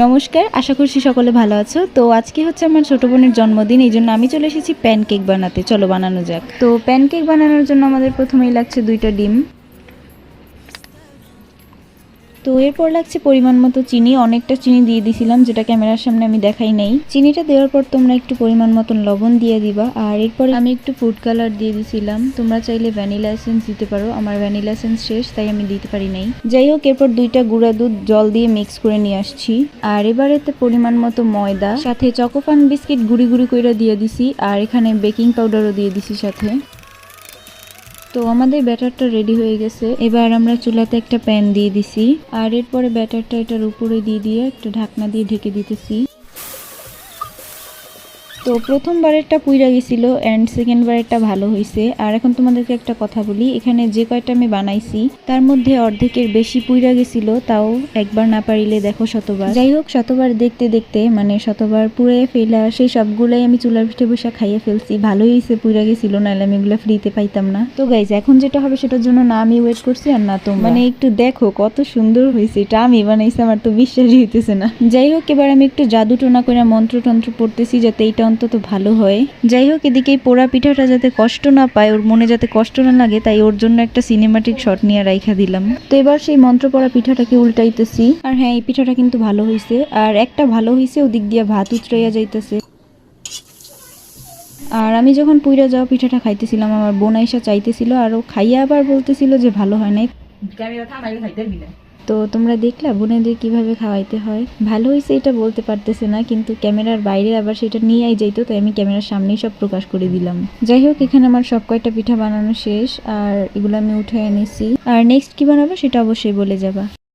নমস্কার, আশা করছি সকলে ভালো আছো। তো আজকে হচ্ছে আমার ছোট বোনের জন্মদিন, এই জন্য আমি চলে এসেছি প্যানকেক বানাতে। চলো বানানো যাক। তো প্যানকেক বানানোর জন্য আমাদের প্রথমেই লাগছে 2টা ডিম। তো এরপর লাগছে পরিমাণ মতো চিনি। অনেকটা চিনি দিয়ে দিছিলাম, যেটা ক্যামেরার সামনে আমি দেখাই নাই। চিনিটা দেওয়ার পর তোমরা একটু পরিমাণ মতন লবণ দিয়ে দিবা। আর এরপর আমি একটু ফুড কালার দিয়ে দিছিলাম। তোমরা চাইলে ভ্যানিলা এসেন্স দিতে পারো, আমার ভ্যানিলা এসেন্স শেষ তাই আমি দিতে পারি নাই। যাই হোক, এরপর 2টা গুঁড়া দুধ জল দিয়ে মিক্স করে নিয়ে আসছি। আর এবার এতে পরিমাণ মতো ময়দা, সাথে চকোফান বিস্কিট গুঁড়ি গুঁড়ি করে দিয়ে দিছি। আর এখানে বেকিং পাউডারও দিয়ে দিছি সাথে। তো আমাদের ব্যাটারটা রেডি হয়ে গেছে। এবার আমরা চুলাতে একটা প্যান দিয়ে দিছি। আর এরপরে ব্যাটারটা এটার উপরে দিয়ে একটা ঢাকনা দিয়ে ঢেকে দিতেছি। তো প্রথমবারেরটা পুইরা গেছিল অ্যান্ড সেকেন্ডবারেরটা ভালো হয়েছে। আর এখন তোমাদেরকে একটা কথা বলি, এখানে যে কয়টা আমি বানাইছি তার মধ্যে অর্ধেকের বেশি পুইরা গেছিল, তাও একবার না পারিলে দেখো শতবার। যাই হোক, শতবার দেখতে দেখতে মানে শতবার পুড়ে ফেলা সেই সবগুলাই আমি চুলার পিঠে বসে খাইয়ে ফেলছি। ভালোই হয়েছে পুইরা গেছিল, নাহলে আমি এগুলো ফ্রিতে পাইতাম না। তো গাইজ, এখন যেটা হবে সেটার জন্য না আমি ওয়েট করছি আর না তোমরা। মানে একটু দেখো কত সুন্দর হয়েছে, এটা আমি বানাইছি, আমার তো বিশ্বাসই হইতেছে না। যাই হোক, এবার আমি একটু জাদু টোনা করে মন্ত্রতন্ত্র পড়তেছি যাতে এইটা অন্তত ভালো হয়। যাই হোক, এদিকে এই পোড়া পিঠাটা যাতে কষ্ট না পায়, ওর মনে যাতে কষ্ট না লাগে, তাই ওর জন্য একটা সিনেমাটিক শট নিয়ে রাইখা দিলাম। তো এবার সেই মন্ত্র পড়া পিঠাটাকে উল্টাইতেছি। আর হ্যাঁ, এই পিঠাটা কিন্তু ভালো হয়েছে। আর একটা ভালো হয়েছে, ওদিক দিয়ে ভাত উতরাইয়া যাইতেছে। আর আমি যখন পুইরা যাওয়া পিঠাটা খাইতেছিলাম, আমার বোন আইসা চাইতেছিল, আর ও খাইয়া আবার বলতেছিল যে ভালো হয় নাই। তো তোমরা দেখলা বোনেদের কিভাবে খাওয়াইতে হয়। ভালো হয়েছে এটা বলতে পারতেছে না, কিন্তু ক্যামেরার বাইরে আবার সেটা নিয়েই যাইতো, তাই আমি ক্যামেরার সামনেই সব প্রকাশ করে দিলাম। যাই হোক, এখানে আমার সব কয়টা পিঠা বানানো শেষ, আর এগুলো আমি উঠে এনেছি। আর নেক্সট কি বানাবো সেটা অবশ্যই বলে যাবা।